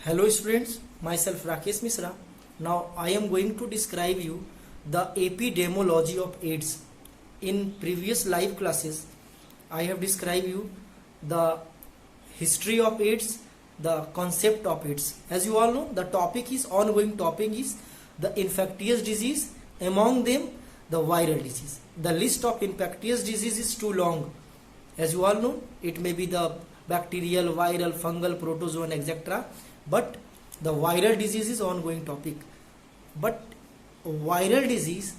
Hello students, myself Rakesh Misra. Now I am going to describe you the epidemiology of AIDS. In previous live classes, I have described you the history of AIDS, the concept of AIDS. As you all know, the ongoing topic is the infectious disease, among them the viral disease. The list of infectious disease is too long. As you all know, it may be the bacterial, viral, fungal, protozoan, etc. But the viral disease is ongoing topic. But viral disease,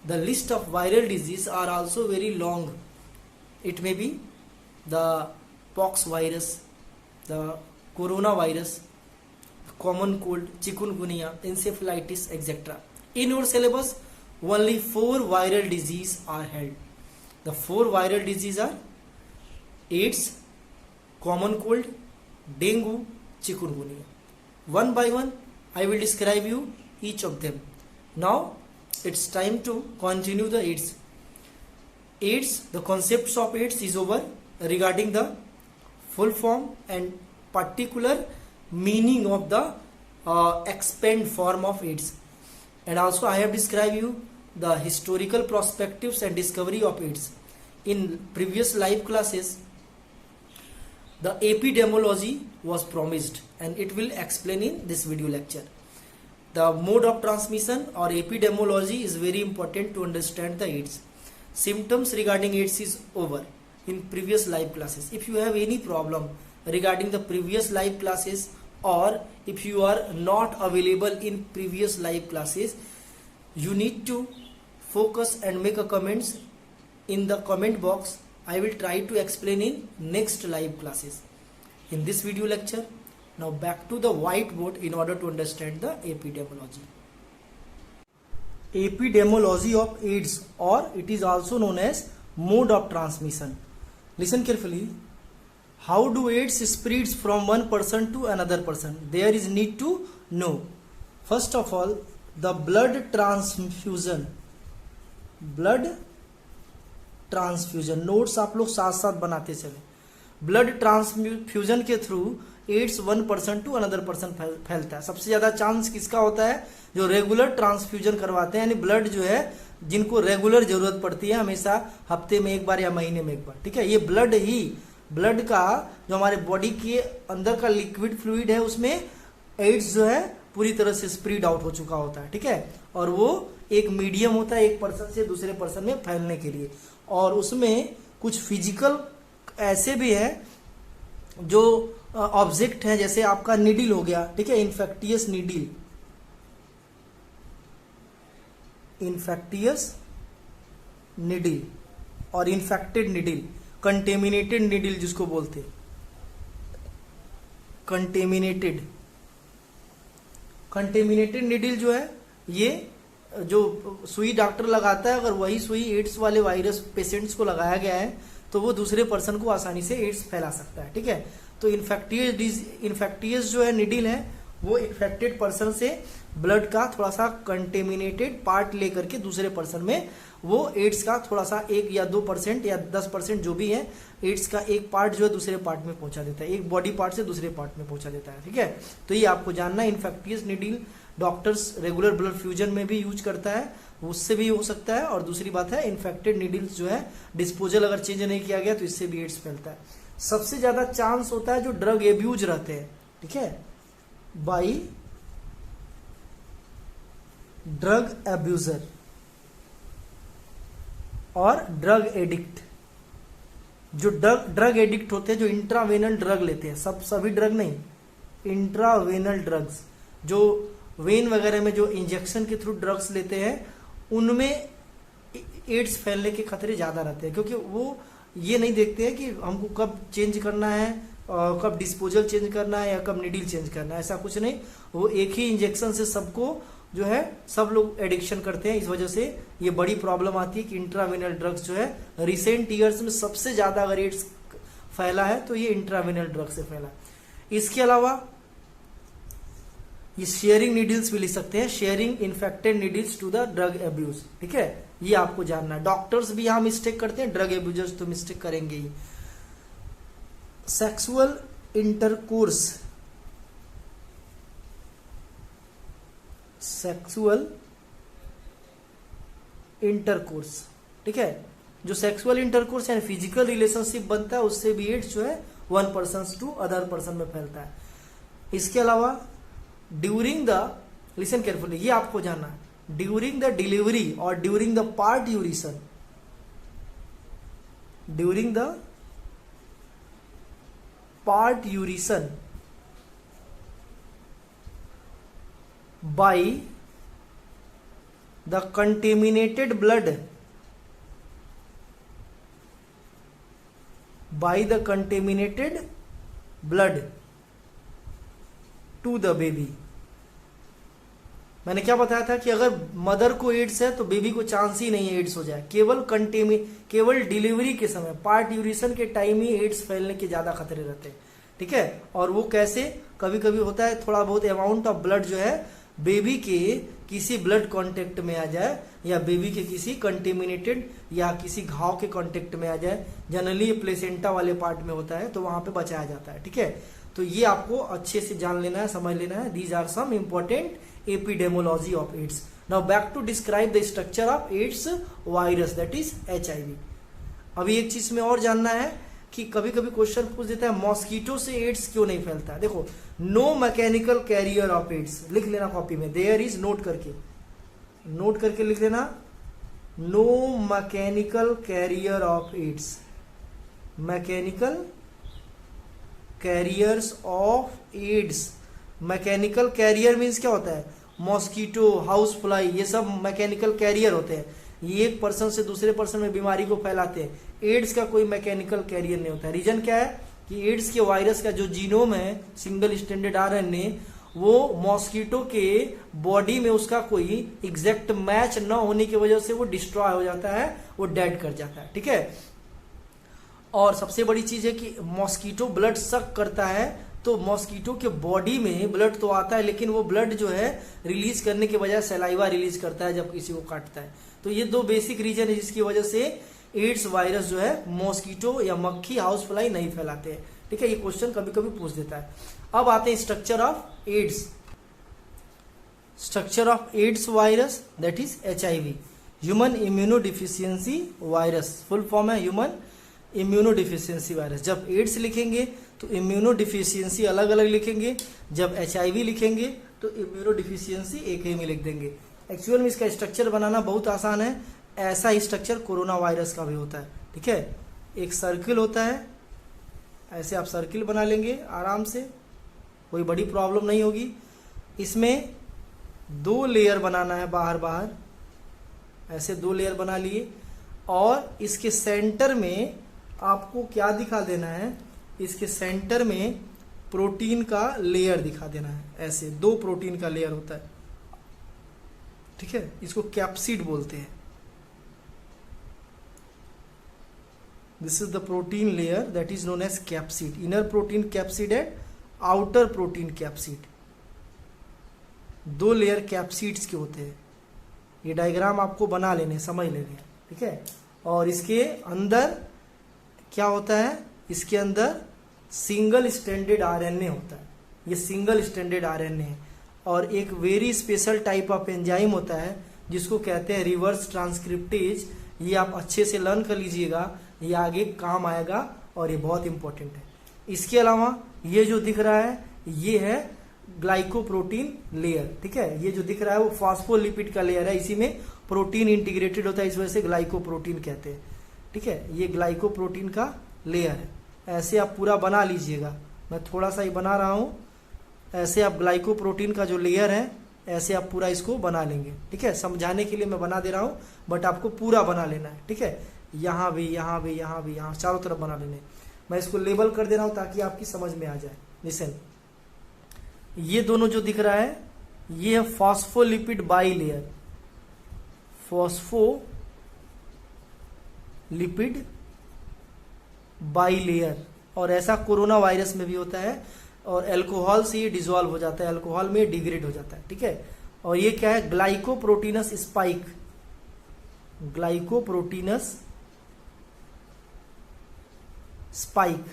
the list of viral disease are also very long. It may be the pox virus, the coronavirus, common cold, chikungunya, encephalitis, etc. In your syllabus, only 4 viral disease are held. The 4 viral disease are AIDS, common cold, dengue, chikungunya. One by one, I will describe you each of them. Now, it's time to continue the AIDS. AIDS, the concepts of AIDS is over regarding the full form and particular meaning of the expand form of AIDS. And also I have described you the historical perspectives and discovery of AIDS. In previous live classes, the epidemiology was promised and it will explain in this video lecture. The mode of transmission or epidemiology is very important to understand the AIDS. Symptoms regarding AIDS is over in previous live classes. If you have any problem regarding the previous live classes, or if you are not available in previous live classes, you need to focus and make a comments in the comment box. I will try to explain in next live classes. In this video lecture, now back to the whiteboard in order to understand the epidemiology. Epidemiology of AIDS, or it is also known as mode of transmission. Listen carefully. How do AIDS spreads from one person to another person? There is need to know. First of all, the blood transfusion. Notes आप लोग साथ साथ बनाते चले. Blood transfusion के through AIDS one person to another person फैलता है. सबसे ज्यादा चांस किसका होता है? जो रेगुलर ट्रांसफ्यूजन करवाते हैं, यानी ब्लड जो है जिनको रेगुलर जरूरत पड़ती है, हमेशा हफ्ते में एक बार या महीने में एक बार. ठीक है, ये ब्लड का जो हमारे बॉडी के अंदर का लिक्विड फ्लूइड है, उसमें एड्स जो है पूरी तरह से स्प्रेड आउट हो चुका होता है. ठीक है, और वो एक मीडियम होता है एक पर्सन से दूसरे पर्सन में फैलने के लिए. और उसमें कुछ फिजिकल ऐसे भी है जो ऑब्जेक्ट है, जैसे आपका निडिल हो गया. ठीक है, इन्फेक्टियस निडिल और इन्फेक्टेड निडिल, कंटेमिनेटेड निडिल जिसको बोलते हैं. कंटेमिनेटेड निडिल जो है, ये जो सुई डॉक्टर लगाता है, अगर वही सुई एड्स वाले वायरस पेशेंट्स को लगाया गया है तो वो दूसरे पर्सन को आसानी से एड्स फैला सकता है. ठीक है, तो इन्फेक्टियस जो है निडिल है, वो इन्फेक्टेड पर्सन से ब्लड का थोड़ा सा कंटेमिनेटेड पार्ट लेकर के दूसरे पर्सन में वो एड्स का थोड़ा सा 1 या 2% या 10% जो भी है, एड्स का एक पार्ट जो है दूसरे पार्ट में पहुंचा देता है, एक बॉडी पार्ट से दूसरे पार्ट में पहुंचा देता है. ठीक है, तो ये आपको जानना है. Infectious needle doctors regular blood fusion में भी यूज करता है, उससे भी हो सकता है. और दूसरी बात है, इन्फेक्टेड निडिल्स जो है डिस्पोजल अगर चेंज नहीं किया गया तो इससे भी एड्स फैलता है. सबसे ज्यादा चांस होता है जो ड्रग एब्यूज रहते हैं. ठीक है, बाई ड्रग एब्यूजर और ड्रग एडिक्ट. जो ड्रग एडिक्ट होते हैं, जो इंट्रावेनल ड्रग लेते हैं, सभी ड्रग नहीं, इंट्रावेनल ड्रग्स, जो वेन वगैरह में जो इंजेक्शन के थ्रू ड्रग्स लेते हैं, उनमें एड्स फैलने के खतरे ज्यादा रहते हैं, क्योंकि वो ये नहीं देखते हैं कि हमको कब चेंज करना है, कब डिस्पोजल चेंज करना है या कब निडिल चेंज करना है. ऐसा कुछ नहीं, वो एक ही इंजेक्शन से सबको जो है सब लोग एडिक्शन करते हैं. इस वजह से ये बड़ी प्रॉब्लम आती है कि इंट्रावेनल ड्रग्स जो है रिसेंट ईयर्स में सबसे ज्यादा अगर एड्स फैला है तो ये इंट्रावेनल ड्रग से फैला. इसके अलावा ये शेयरिंग नीडल्स भी ले सकते हैं, sharing infected needles to the drug abuse. ठीक है, ये आपको जानना है. डॉक्टर्स भी यहां मिस्टेक करते हैं, ड्रग एब्यूजर्स तो मिस्टेक करेंगे ही. सेक्सुअल इंटरकोर्स सेक्सुअल इंटरकोर्स, ठीक है। जो सेक्सुअल इंटरकोर्स यानी फिजिकल रिलेशनशिप बनता है उससे भी एड्स जो है one person to other person में फैलता है। इसके अलावा ड्यूरिंग द, लिसन केयरफुली, ये आपको जानना है, ड्यूरिंग द डिलीवरी और during the parturition, during the parturition by the contaminated blood, by the contaminated blood to the baby। मैंने क्या बताया था कि अगर मदर को एड्स है तो बेबी को चांस ही नहीं है एड्स हो जाए, केवल डिलीवरी के समय, पार्ट यूरिशन के टाइम ही एड्स फैलने के ज्यादा खतरे रहते हैं, ठीक है। और वो कैसे, कभी कभी होता है थोड़ा बहुत अमाउंट ऑफ ब्लड जो है बेबी के किसी ब्लड कांटेक्ट में आ जाए या बेबी के किसी कंटेमिनेटेड या किसी घाव के कांटेक्ट में आ जाए, जनरली प्लेसेंटा वाले पार्ट में होता है तो वहां पे बचाया जाता है, ठीक है। तो ये आपको अच्छे से जान लेना है, समझ लेना है। These are some important epidemiology of AIDS. Now back to describe the structure of AIDS virus, that is HIV। अभी एक चीज में और जानना है कि कभी कभी क्वेश्चन पूछ देता है मॉस्किटो से एड्स क्यों नहीं फैलता है। देखो, no mechanical carrier of AIDS, लिख लेना कॉपी में, देयर इज, नोट करके लिख लेना, no mechanical carrier of AIDS, mechanical carriers of AIDS. Mechanical carrier means क्या होता है, मॉस्किटो, हाउस फ्लाई, ये सब मैकेनिकल कैरियर होते हैं, ये एक पर्सन से दूसरे पर्सन में बीमारी को फैलाते हैं। एड्स का कोई मैकेनिकल कैरियर नहीं होता है। रीजन क्या है कि एड्स के वायरस का जो जीनोम है, सिंगल स्टैंडर्ड RNA, वो मॉस्किटो के बॉडी में उसका कोई एग्जैक्ट मैच न होने की वजह से वो डिस्ट्रॉय हो जाता है, वो डेड कर जाता है, ठीक है। और सबसे बड़ी चीज है कि मॉस्किटो ब्लड सक करता है, तो मॉस्किटो के बॉडी में ब्लड तो आता है लेकिन वो ब्लड जो है रिलीज करने के बजाय सलाइवा रिलीज करता है जब किसी को काटता है। तो ये दो बेसिक रीजन है जिसकी वजह से एड्स वायरस जो है मॉस्किटो या मक्खी, हाउस फ्लाई नहीं फैलाते हैं, ठीक है। ये क्वेश्चन कभी कभी पूछ देता है। अब आते हैं structure of AIDS. Structure of AIDS virus, that is HIV, human immunodeficiency virus, full form है ह्यूमन इम्यूनोडिफिशियंसी वायरस। जब एड्स लिखेंगे तो इम्यूनोडिफिशियंसी अलग अलग लिखेंगे, जब HIV लिखेंगे तो इम्यूनोडिफिशियंसी एक ही में लिख देंगे। एक्चुअल में इसका स्ट्रक्चर बनाना बहुत आसान है, ऐसा ही स्ट्रक्चर कोरोना वायरस का भी होता है, ठीक है। एक सर्किल होता है, ऐसे आप सर्किल बना लेंगे आराम से, कोई बड़ी प्रॉब्लम नहीं होगी। इसमें 2 लेयर बनाना है, बाहर बाहर ऐसे 2 लेयर बना लिए, और इसके सेंटर में आपको क्या दिखा देना है, इसके सेंटर में प्रोटीन का लेयर दिखा देना है। ऐसे 2 प्रोटीन का लेयर होता है, ठीक है, इसको कैप्सिड बोलते हैं। This is the protein layer that is known as capsid, inner protein capsid and outer protein capsid. 2 layer capsids के होते हैं। ये डायग्राम आपको बना लेने, समझ लेने, ठीक है। और इसके अंदर क्या होता है, इसके अंदर सिंगल स्टैंडर्ड RNA होता है, ये सिंगल स्टैंडर्ड RNA है। और एक very special type of enzyme होता है जिसको कहते हैं रिवर्स ट्रांसक्रिप्टेज। ये आप अच्छे से लर्न कर लीजिएगा, ये आगे काम आएगा और ये बहुत इंपॉर्टेंट है। इसके अलावा ये जो दिख रहा है ये है ग्लाइकोप्रोटीन लेयर, ठीक है। ये जो दिख रहा है वो फॉस्फोलिपिड का लेयर है, इसी में प्रोटीन इंटीग्रेटेड होता है, इस वजह से ग्लाइकोप्रोटीन कहते हैं, ठीक है। ये ग्लाइकोप्रोटीन का लेयर है। ऐसे आप पूरा बना लीजिएगा, मैं थोड़ा सा ही बना रहा हूं। ऐसे आप ग्लाइकोप्रोटीन का जो लेयर है ऐसे आप पूरा इसको बना लेंगे, ठीक है। समझाने के लिए मैं बना दे रहा हूं, बट आपको पूरा बना लेना है, ठीक है। यहाँ भी, यहाँ भी, यहाँ भी, यहाँ चारों तरफ बना लेने। मैं इसको लेबल कर दे रहा हूं ताकि आपकी समझ में आ जाए। लिसन, ये दोनों जो दिख रहा है ये है phospholipid by layer, phospholipid by layer. और ऐसा कोरोना वायरस में भी होता है, और अल्कोहल से ये डिसॉल्व हो जाता है, अल्कोहल में डिग्रेड हो जाता है, ठीक है। और ये क्या है, ग्लाइकोप्रोटीनस स्पाइक, ग्लाइकोप्रोटीनस स्पाइक।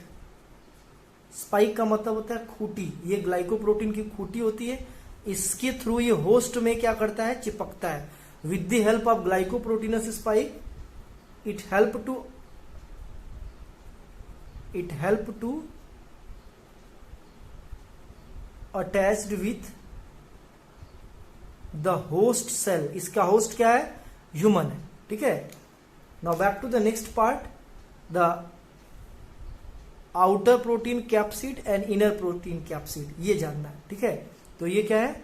स्पाइक का मतलब होता है खूंटी, ये ग्लाइकोप्रोटीन की खूंटी होती है इसके थ्रू ये होस्ट में क्या करता है, चिपकता है। With the help of glycoproteins spike it help to attached with the host cell. इसका होस्ट क्या है, ह्यूमन है, ठीक है। Now back to the next part, the outer protein capsid and inner protein capsid, ये जानना है, ठीक है। तो ये क्या है,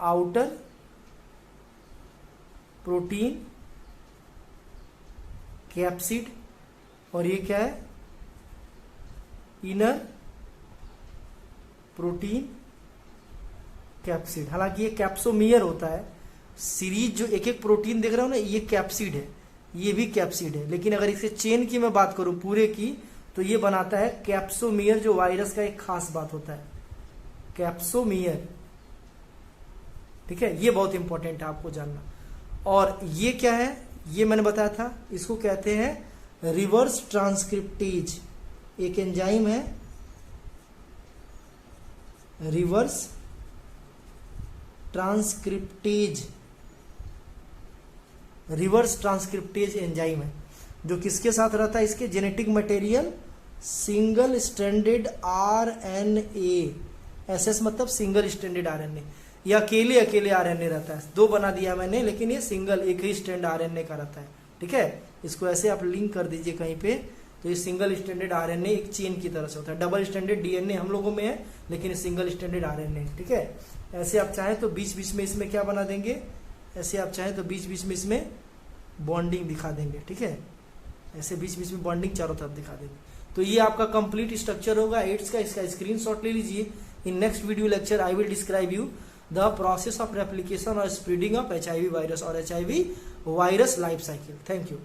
आउटर प्रोटीन कैप्सिड और ये क्या है, इनर प्रोटीन कैप्सिड। हालांकि ये कैप्सोमियर होता है, सीरीज जो एक एक प्रोटीन देख रहे हो ना, ये कैप्सिड है, ये भी कैप्सिड है। लेकिन अगर इसे चेन की मैं बात करूं पूरे की, तो ये बनाता है कैप्सोमियर, जो वायरस का एक खास बात होता है, कैप्सोमियर, ठीक है। ये बहुत इंपॉर्टेंट है आपको जानना। और ये क्या है, ये मैंने बताया था, इसको कहते हैं रिवर्स ट्रांसक्रिप्टेज। एक एंजाइम है reverse transcriptase, reverse transcriptase enzyme है, जो किसके साथ रहता है, इसके genetic material single stranded RNA. SS मतलब सिंगल स्ट्रैंडेड आरएनए, या अकेले आरएनए रहता है। दो बना दिया मैंने, लेकिन ये सिंगल एक ही स्ट्रैंड आरएनए का रहता है, ठीक है। इसको ऐसे आप लिंक कर दीजिए कहीं पे, तो ये सिंगल स्ट्रैंडेड आरएनए एक चेन की तरह से होता है। डबल स्ट्रैंडेड डीएनए हम लोगों में है, लेकिन ये सिंगल स्ट्रैंडेड आरएनए, ठीक है। ऐसे आप चाहें तो बीच बीच में इसमें क्या बना देंगे, ऐसे आप चाहें तो बीच बीच में इसमें बॉन्डिंग दिखा देंगे, ठीक है। ऐसे बीच बीच में बॉन्डिंग चारों तरफ दिखा देंगे। तो ये आपका कंप्लीट स्ट्रक्चर होगा एड्स का। इसका स्क्रीनशॉट ले लीजिए। In next video lecture I will describe you the process of replication और स्प्रेडिंग ऑफ HIV वायरस और HIV virus life cycle. Thank you.